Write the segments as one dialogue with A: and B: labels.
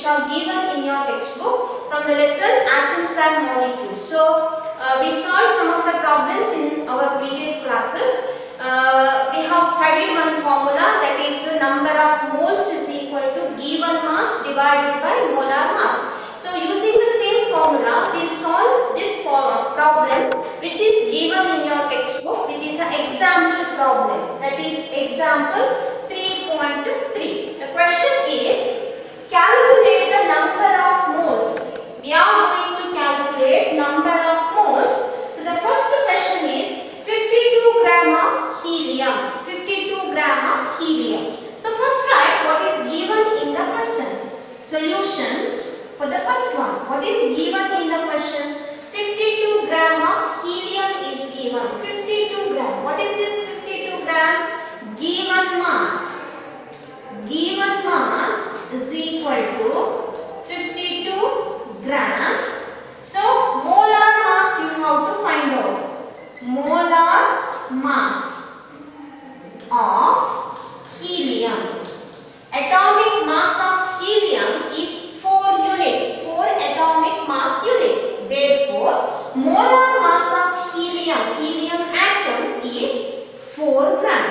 A: which are given in your textbook from the lesson atoms and molecules. So we solved some of the problems in our previous classes. We have studied one formula, that is the number of moles is equal to given mass divided by molar mass. So using the same formula, we will solve this problem which is given in your textbook, which is an example problem, that is example 3.3. The question is, calculate the number of moles. We are going to calculate number of moles. So the first question is 52 gram of helium. 52 gram of helium. So first write what is given in the question. Solution for the first one. What is given in the question? 52 gram of helium is given. 52 gram. What is this 52 gram? Given mass. Given mass is equal to 52 gram. So molar mass you have to find out. Molar mass of helium. Atomic mass of helium is 4 unit. 4 atomic mass unit. Therefore, molar mass of helium atom is 4 gram.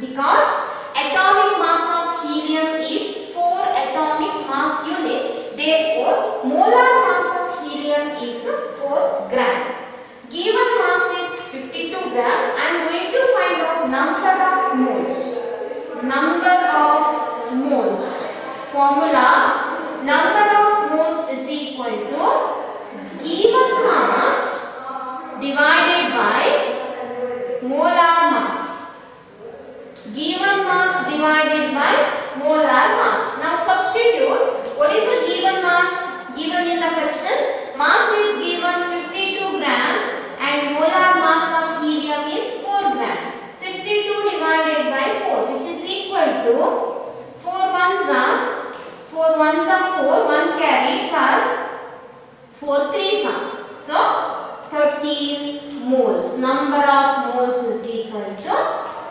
A: Because atomic mass of helium is 4 atomic mass unit. Therefore, molar mass of helium is 4 gram. Given mass is 52 gram. I am going to find out number of moles. Number of moles. Formula, number of moles is equal to given mass divided by molar mass. Given mass divided by molar mass. Now substitute. What is the given mass given in the question? Mass is given 52 gram and molar mass of helium is 4 gram. 52 divided by 4, which is equal to 4 ones are 4, 1 carry per 4 threes are. So 13 moles. Number of moles is equal to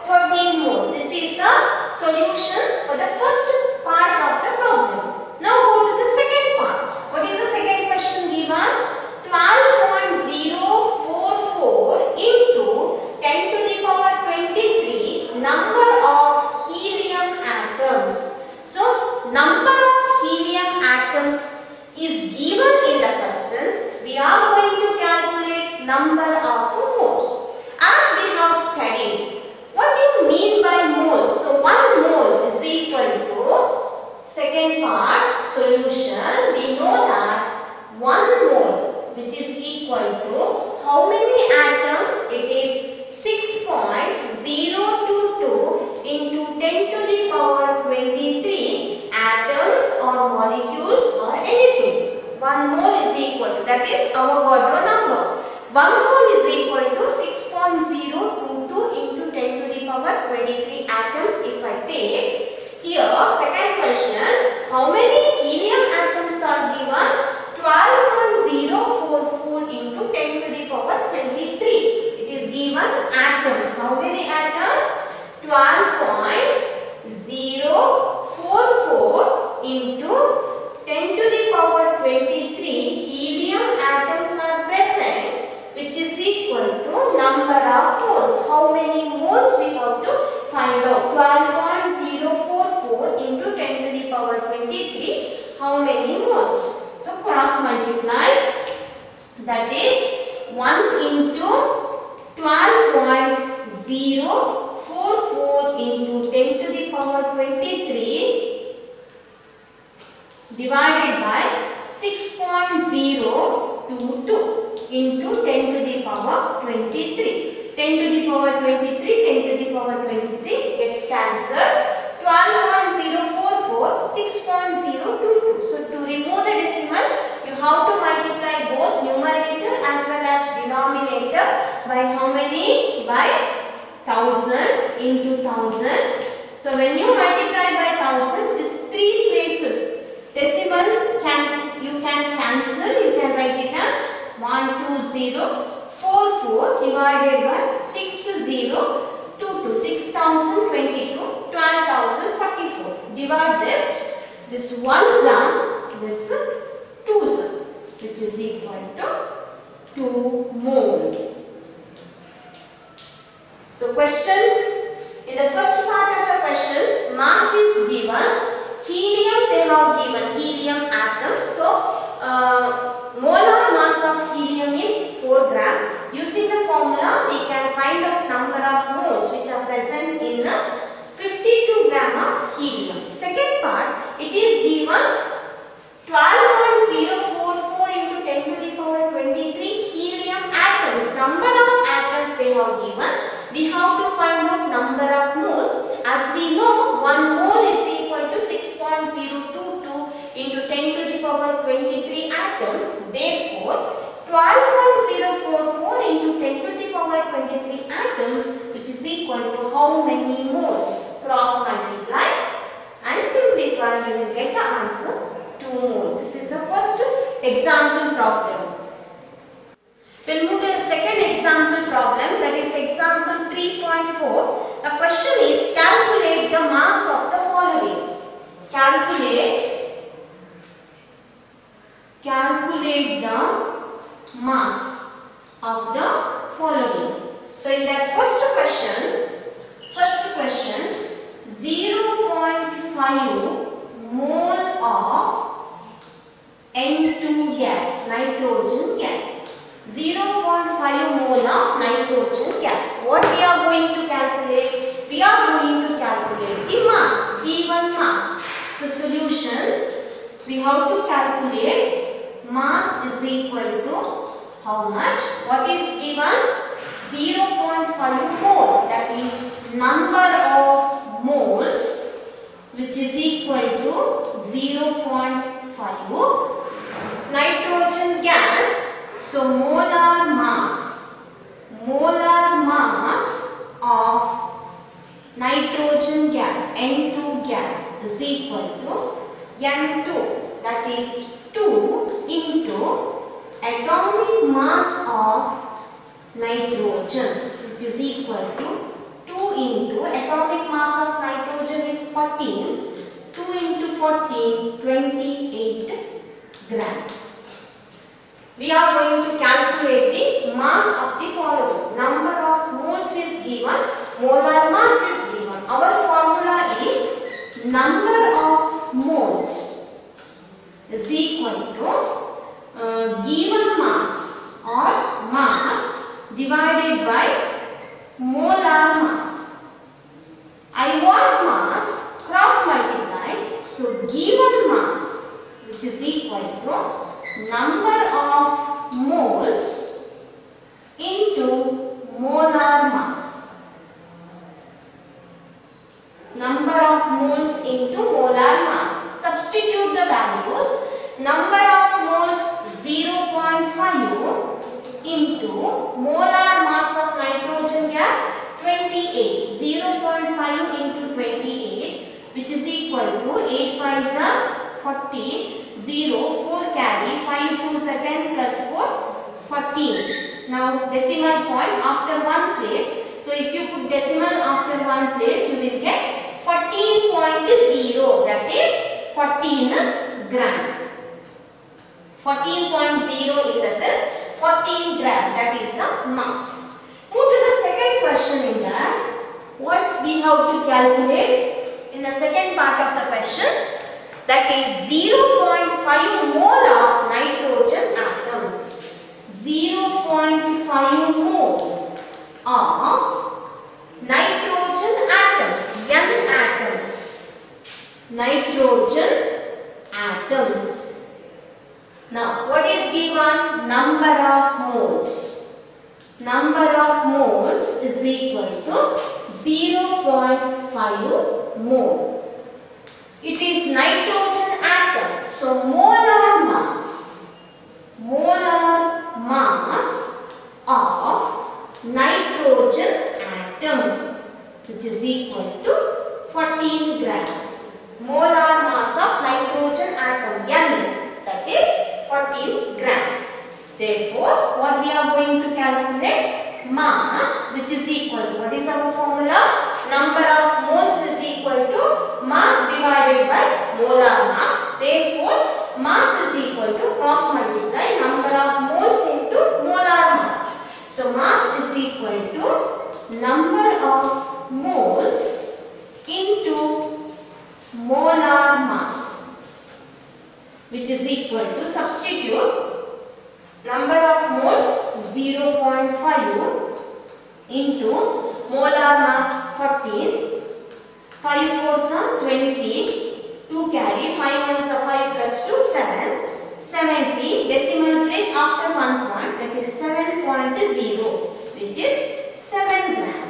A: 13 moles. This is the solution for the first part of the problem. Now go to the second part. What is the second question given? 12.044 into 10 to the power 23 number of helium atoms. So number of helium atoms is given in the question. We are going to calculate number of moles. As we have studied, what do you mean by mole? So 1 mole is equal to, second part, solution. We know that 1 mole, which is equal to how many atoms? It is 6.022 into 10 to the power 23 atoms or molecules or anything. 1 mole is equal to, that is Avogadro number. 1 mole is equal to 6.022 into 10 to the power 23 atoms if I take. Here, second question, how many helium atoms are given? 12.044 into 10 to the power 23. It is given atoms. How many atoms? 12.044 into 10 to the power 23 helium atoms are present, which is equal to number of moles. How many moles we have to find out? 12.044 into 10 to the power 23. How many moles? So cross multiply. That is 1 into 12.044 into 10 to the power 23 divided by 6.022 into 10 to the power 23. 10 to the power 23, 10 to the power 23 gets cancelled. 12.044, 6.022. So to remove the decimal, you have to multiply both numerator as well as denominator by how many? By 1000 into 1000. So when you multiply by 1000, these 3 places decimal you can cancel. You can write it as 12044 divided by 6022, 6022, 12,044. Divide this ones are this 2, sir, which is equal to 2 mole. So question, in the first part of the question, mass is given, helium they have given, helium atoms. So molar mass of helium is 4 gram. Using the formula, we can find out number of moles which are present in 52 gram of helium. Second part, it is given 12.044 into 10 to the power 23 helium atoms. Number of atoms they have given. We have to find out number of mole. As we know, 1 mole is equal to 6.022 into 10 to the power 23 atoms. Therefore, 12.044 into 10 to the power 23 atoms, which is equal to how many moles? Cross multiply and simplify, you will get the answer 2 mole. This is the first example problem. We'll move to the second example problem, that is example 3.4. The question is calculate the mass of the following. Calculate the mass of the following. So in that first question 0.5 mole of N2 gas, nitrogen gas. 0.5 mole of nitrogen gas. What we are going to calculate? We are going to calculate the mass, given mass. So solution, we have to calculate mass is equal to how much? What is given? 0.5 mole, that is number of moles, which is equal to 0.5 nitrogen gas. So molar mass of nitrogen gas, N2 gas, is equal to N2, that is 2 into atomic mass of nitrogen, which is equal to 2 into atomic mass of nitrogen is 14, 2 into 14, 28 gram. We are going to calculate the mass of the following. Number of moles is given, molar mass is given. Our formula is number of moles is equal to given mass or mass divided by molar mass. I want mass, cross multiply. So given mass, which is equal to number of moles into molar mass. Number of moles into molar mass. Substitute the values. Number of moles 0.5 into molar mass of nitrogen gas 28. 0.5 into 28, which is equal to 8 5s are 40. 0, 4 carry, 5 2s are 10 plus 4, 14. Now decimal point after one place. So if you put decimal after one place, you will get 14.0, that is 14 gram. 14.0 in the sense 14 gram, that is the mass. Move to the second question in that. What we have to calculate in the second part of the question? That is 0.5 mole of nitrogen atoms. 0.5 mole of nitrogen atoms, N atoms. Nitrogen atoms. Now, what is given? Number of moles. Number of moles is equal to 0.5 mole. It is nitrogen atom. So molar mass of nitrogen atom, which is equal to 14 gram. Molar mass of nitrogen atom, N, that is 14 gram. Therefore, what we are going to calculate? Mass, which is equal to, what is our formula? Number of moles is equal to mass divided by molar mass. Therefore, mass So mass is equal to number of moles into molar mass, which is equal to, substitute number of moles 0.5 into molar mass 14, 5 fours are 20, 2 carry, 5 ones are 5 plus 2, 7, 70, decimal place after 1 point, that is 7.0, which is 7 gram.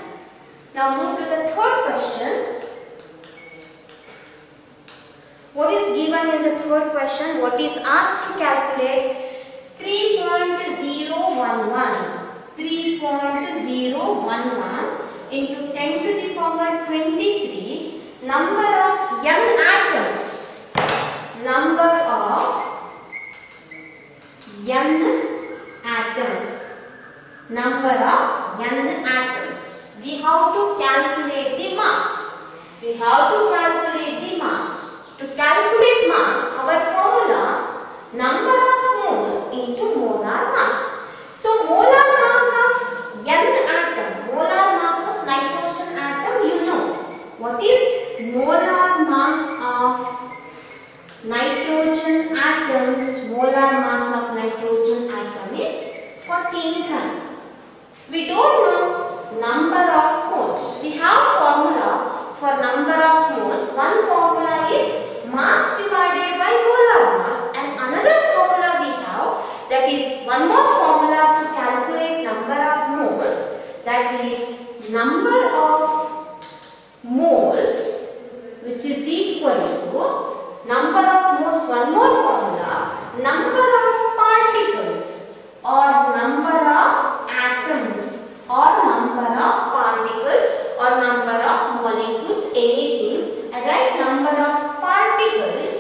A: Now move to the third question. What is given in the third question? What is asked to calculate? 3.011 into 10 to the power 23 number of n atoms. Number of n atoms. Number of n atoms. We have to calculate the mass. We have to calculate the mass. To calculate mass, our formula, number of moles into molar mass. So molar mass of n atom, molar mass of nitrogen atom, you know. What is molar mass of nitrogen atoms? Molar mass of nitrogen atom is 14 gram. We don't know number of moles. We have formula for number of moles. One formula is mass divided by molar mass, and another formula we have, that is one more formula to calculate number of moles, that is number of moles, which is equal to number of moles, one more formula, number of particles or number of atoms or number of particles or number of molecules, anything. Write number of particles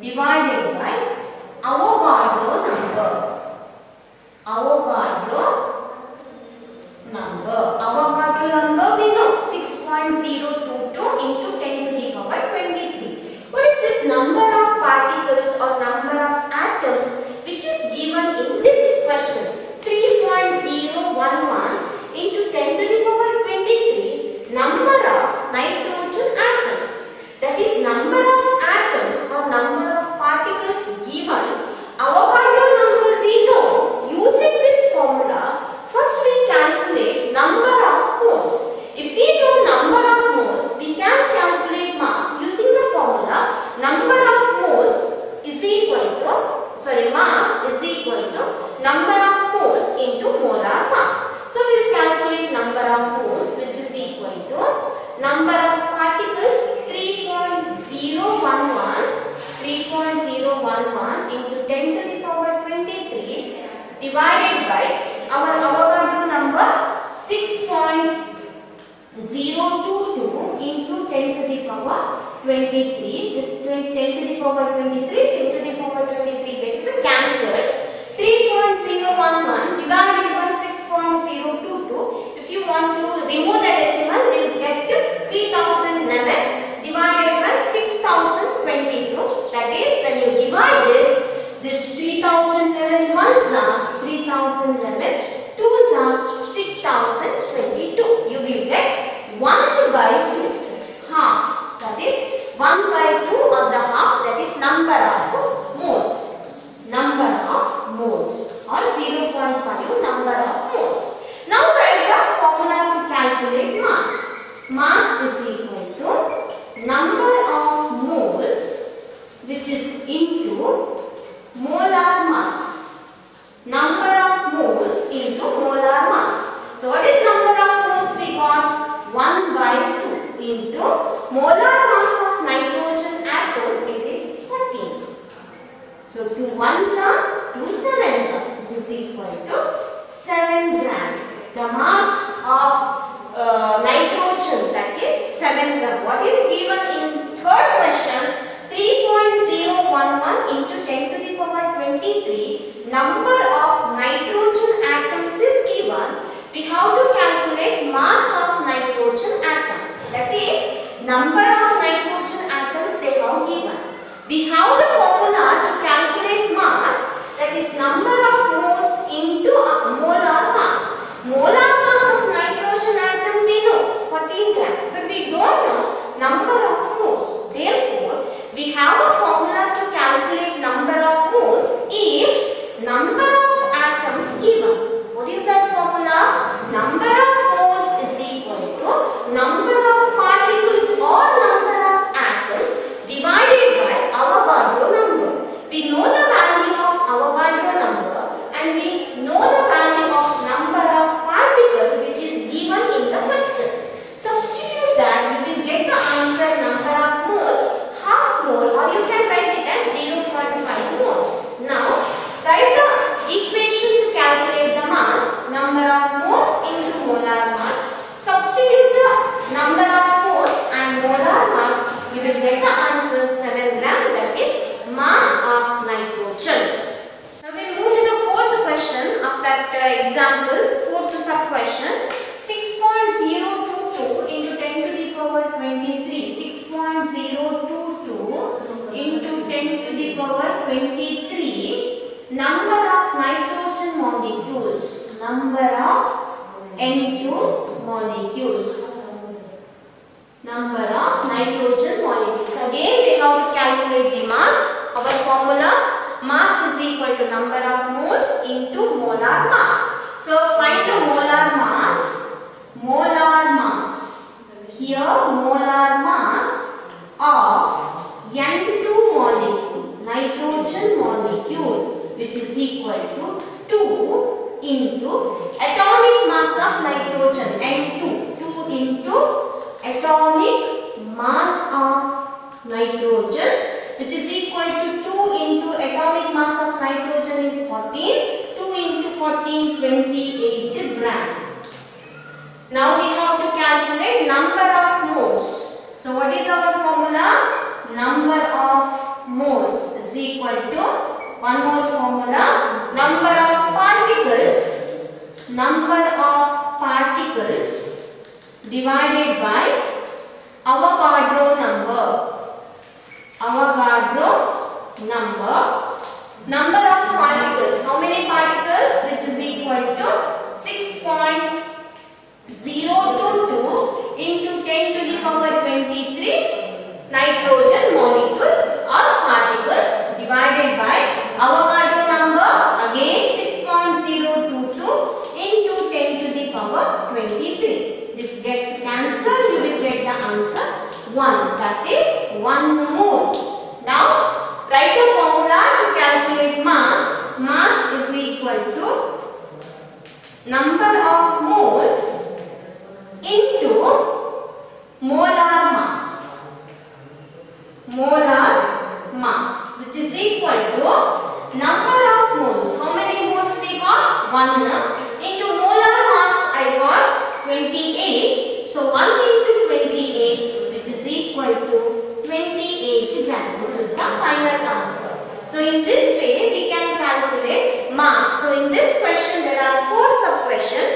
A: divided by Avogadro number. Avogadro number we know 6.022 into 10 to the power 23. What is this number of particles or number of atoms which is given in this question? 3.011 into 10 to the power 23 number of nitrogen atoms. That is number of atoms or number of particles given. Avogadro number we know. Using this formula, first we calculate number of moles. If we know number of moles, we can calculate mass using the formula number of moles is equal to, mass is equal to number of moles into molar mass. So we will calculate number of moles, which is equal to number of particles 3.011 into 10 to the power 23 divided by our Avogadro number 6.022 into 10 to the power 23. This 10 to the power 23, 10 to the power 23 gets cancelled. 3.011 divided by 6.022. If you want to remove the decimal, we will get 3011 divided by 6022. That is, when you divide this 3011 ones are 3011, twos are 6022. You will get 1 by 2 half. That is 1 by 2 of the half. That is number of moles. Number of moles or 0.5 number of moles. Now write the formula to calculate mass. Mass is equal to number of moles, which is into molar mass. Number of moles into molar mass. So what is number of moles we got? 1 by 2 into molar mass of nitrogen atom, it is 14. So 2 ones are 2 sevens are, which is equal to 7 gram. The mass of nitrogen, that is 7 gram. What is given in third question? 3.011 into 10 to the power 23. Number of nitrogen atoms is given. We have to calculate mass of nitrogen atom. That is, number of nitrogen atoms they have given. We have the formula to calculate mass, that is number of moles molecules. Again, we have to calculate the mass. Our formula, mass is equal to number of moles into molar mass. So find the molar mass. Molar mass. Here molar mass of N2 molecule, nitrogen molecule, which is equal to 2 into atomic mass of nitrogen, N2. 2 into atomic mass of nitrogen, which is equal to 2 into atomic mass of nitrogen is 14. 2 into 14, 28 gram. Now we have to calculate number of moles. So what is our formula? Number of moles is equal to, one more formula, number of particles divided by Avogadro number. Avogadro number of particles. How many particles? Which is equal to 6.022 into 10 to the power 23 nitrogen molecules or particles divided by Avogadro number, again 6.022 into 10 to the power 23. This gets cancelled, you will get the answer 1, that is 1 mole. Now write the formula to calculate mass. Mass is equal to number of moles into molar mass. Molar mass, which is equal to number of moles. How many moles we got? 1 into molar mass I got 28. So 1 into 28, which is equal to 28 grams. This is the final answer. So in this way we can calculate mass. So in this question there are 4 sub-questions.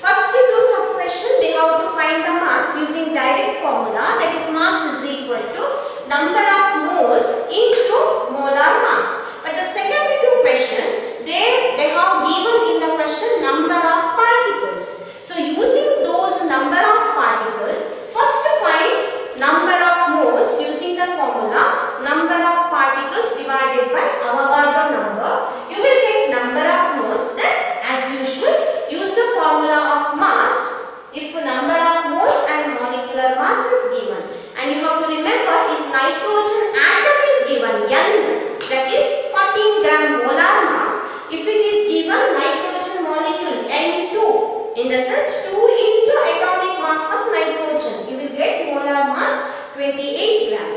A: First 2 sub-questions we have to find the mass using direct formula, that is mass is equal to number of moles into molar mass. But the second 2 questions, they have given in the question number of particles. So using those number of particles, first find number of moles using the formula number of particles divided by Avogadro number. You will get number of moles. Then as usual use the formula of mass if number of moles and molecular mass is given. And you have to remember, if nitrogen atom is given N, that is 14 gram molar mass. If it is given nitrogen molecule N2, in the sense 2 into atomic mass of nitrogen, you will get molar mass 28 gram.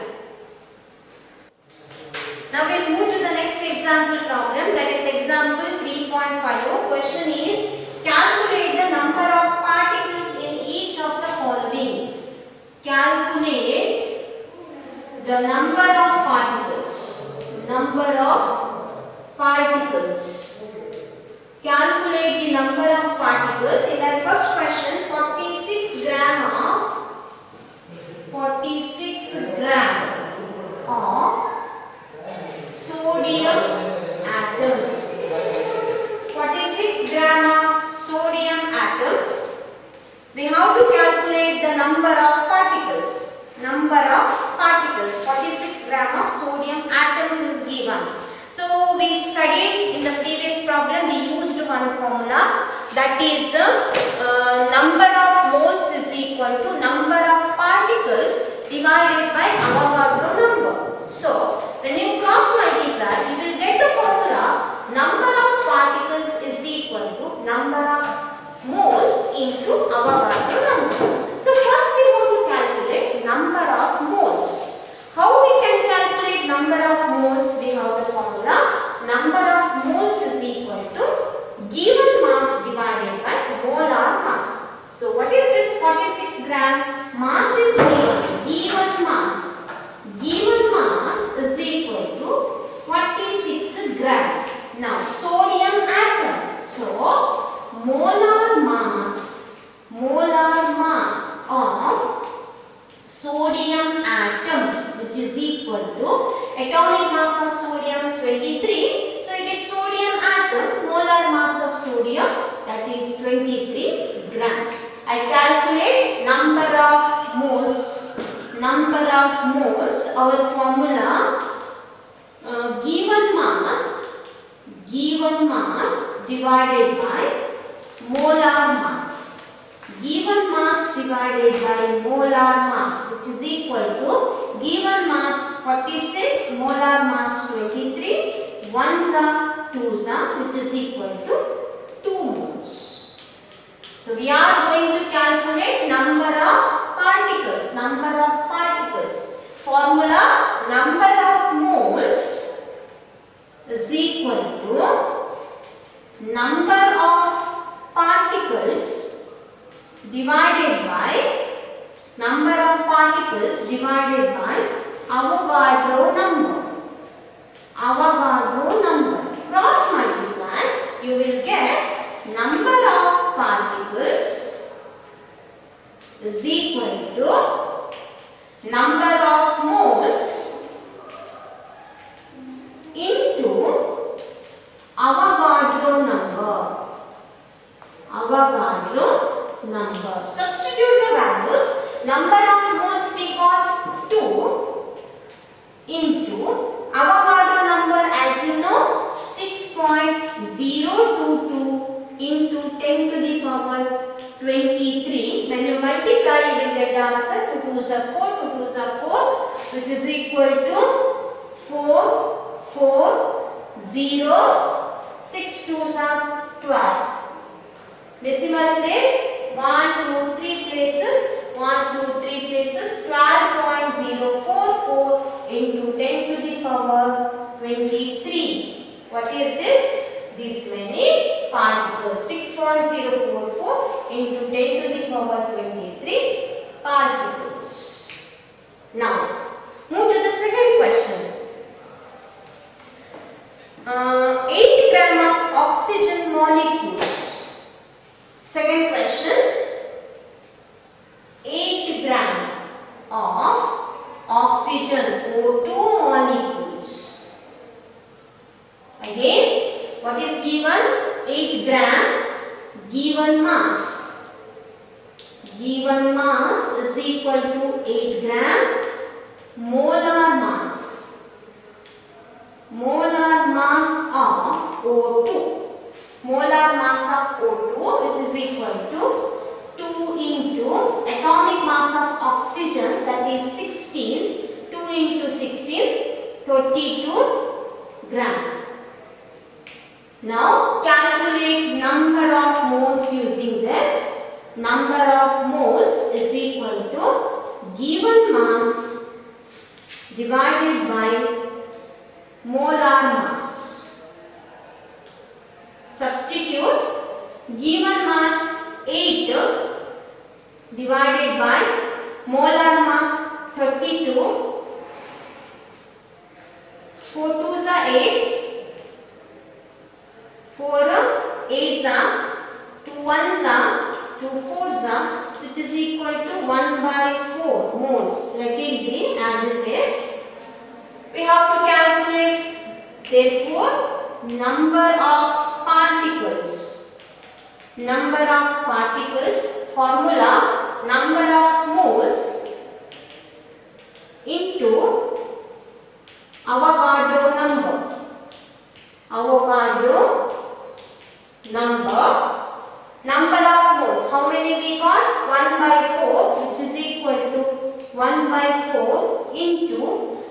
A: Now we will move to the next example problem, that is example 3.5. Question is, calculate the number of particles in each of the following. Calculate the number of particles. Number of particles. Calculate the number of particles. In that first question, 46 gram of sodium atoms. 46 gram of sodium atoms. We have to calculate the number of particles. Number of particles. 46 gram of sodium atoms is given. So we studied in the previous problem, we used one formula, that is number of moles is equal to number of particles divided by Avogadro number. So when you cross multiply, you will get the formula number of particles is equal to number of moles into Avogadro number. So first we want to calculate number of moles. How we can calculate number of moles? We have the formula number of moles is equal to given mass divided by molar mass. So what is this 46 gram? Mass is given mass. Given mass is equal to 46 gram. Now sodium atom. So molar mass of sodium atom, which is equal to atomic mass of sodium 23. So it is sodium atom, molar mass of sodium, that is 23 gram. I calculate number of moles. number of moles, our formula given mass divided by molar mass. Given mass divided by molar mass, which is equal to given mass 46, molar mass 23, 1s are 2s are, which is equal to 2 moles. So we are going to calculate number of particles. Formula number of moles is equal to number of particles divided by Avogadro number. Cross multiply, you will get number of particles is equal to number of moles into Avogadro number. Substitute the values. Number of moles we got 2 into Avogadro number, as you know, 6.022 into 10 to the power 23. When you multiply, you will get the answer. 2 2s are 4, 2 2s are 4, which is equal to 440. 6 2s are 12. Decimal place 1 2 3 places. 12.044 into 10 to the power 23. What is this? This many particles. 6.044 into 10 to the power 23 particles. Now, move to the second question. 8 gram of oxygen molecules. Second question. 8 gram of oxygen O2 molecules. Again, what is given? 8 gram. Given mass is equal to 8 gram. Molar mass of O2. Molar mass of O2, which is equal to 2 into atomic mass of oxygen, that is 16. 2 into 16, 32 gram. Now calculate number of moles using this. Number of moles is equal to given mass divided by molar mass. Substitute given mass 8 divided by molar mass 32. 4 2s are 8. 4 8s are, 2 1s are, 2 4s are, which is equal to 1/4 moles. Let it be as it is. We have to calculate, therefore, number of particles. Formula number of moles into Avogadro number. Number of moles. How many we got? 1/4, which is equal to 1/4 into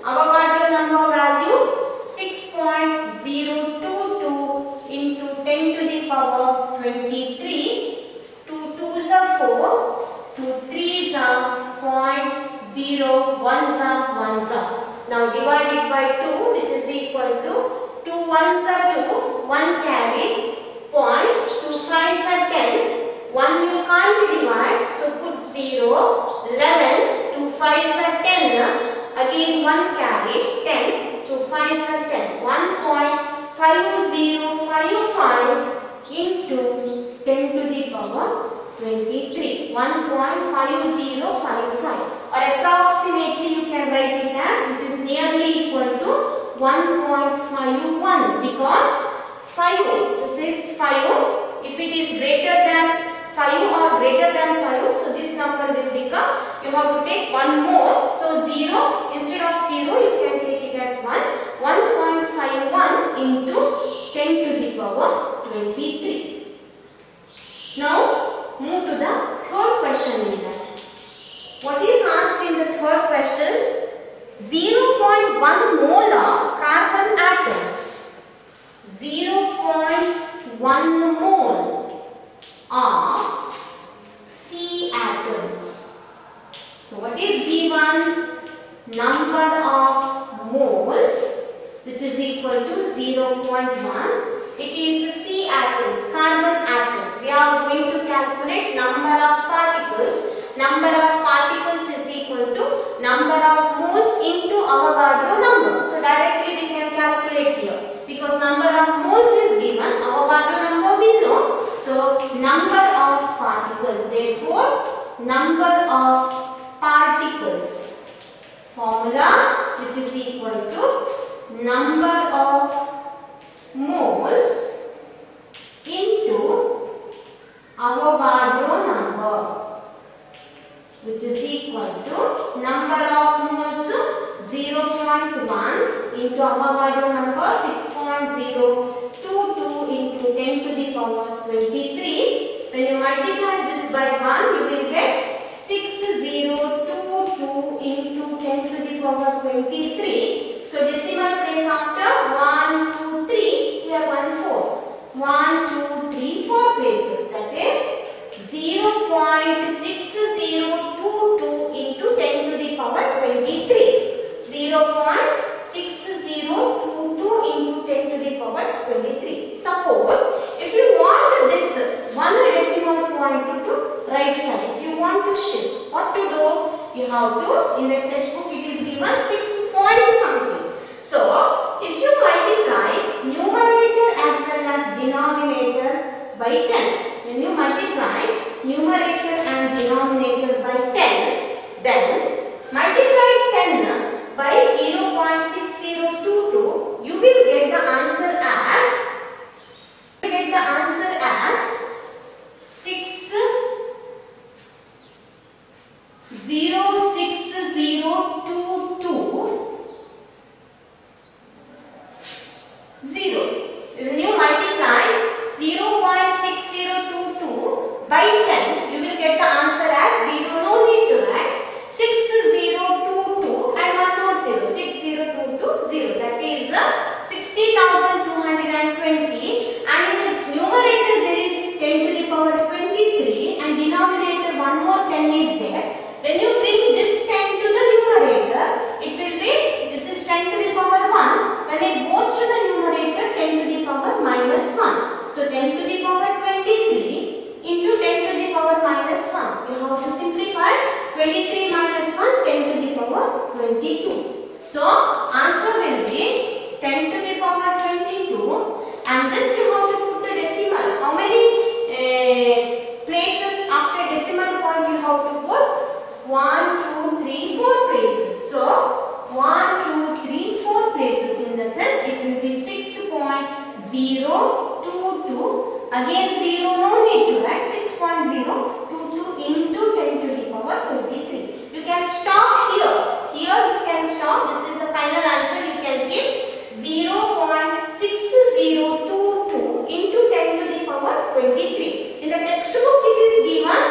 A: Avogadro number value 6.022 into 10 to the power 23. 2 2s are 4, 2 3s are 0, 1s are 1s are. Now divide it by 2, which is equal to 2 1s are 2, 1 carry, 2 5s are 10, 1 you can't divide, so put 0, 11, 2 5s are 10, again 1 carry, 10, 2 5s are 10, 1.5055 into 10 to the power 23, 1.5055, or approximately you can write it as, which is nearly equal to 1.51, because 5, this is 5, if it is greater than 5 or greater than 5, so this number will become, you have to take one more, so 0. Instead of 0, you can take it as 1. 1.51 into 10 to the power 23. Now, move to the third question in that. What is asked in the third question? 0.1 mole of carbon atoms. 0.1 mole of C atoms. So what is given? Number of moles, which is equal to 0.1. It is C atoms, carbon atoms. We are going to calculate number of particles. Number of particles is equal to number of moles into Avogadro number. So directly we can calculate here. Because number of moles is given, Avogadro number we know. So number of particles, therefore number of particles. Formula which is equal to number of moles into Avogadro number, which is equal to number of moles 0.1 into Avogadro number 6.022 into 10 to the power 23. When you multiply this by 1, you will get 6022 into 10 to the power 23. So decimal place after 1, 2, 3, here 1, 4. 1, 2, 3, 4 places. That is 0.6022 into 10 to the power 23. 0.6022 into 10 to the power 23. Suppose if you want this one decimal point to right side, if you want to shift, what to do? You have to, in the textbook it is given 6 point something. So if you multiply numerator as well as denominator by 10, when you multiply numerator and denominator by 10, then multiply 10 by 0.6022, you will get the answer as 0. When you multiply 0.6022 by 10, you will get the answer as 0. No need to write 6022 and 1 more 0. 6022 0. That is 60,220. And in the numerator there is 10 to the power 23 and denominator 1 more 10 is there. When you bring this 10 to the numerator, it will be, this is 10 to the power 1. When it goes to the numerator, 10 to the power minus 1. So 10 to the power 23 into 10 to the power minus 1. You have to simplify 23 minus 1, 10 to the power 22. So answer will be 10 to the power 22, and this you have to put the decimal. How many places after decimal point you have to put? 1, 2, 3, 4 places. So 1, 2, 3, 4 places. In the sense it will be 6.022. Again 0, no need to write. 6.022 into 10 to the power 23. You can stop here. Here you can stop. This is the final answer. You can give 0.6022 into 10 to the power 23. In the textbook it is given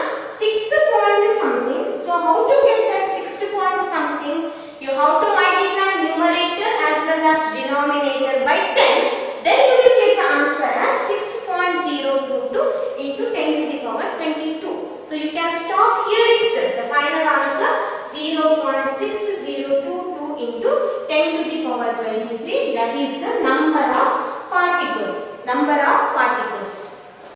A: 6 point something. So how to get that 6 point something? You have to multiply numerator as well as denominator by 10. Then you will get the answer as 6.022 into 10 to the power 22. So you can stop here itself. The final answer 0.6022 into 10 to the power 23. That is the number of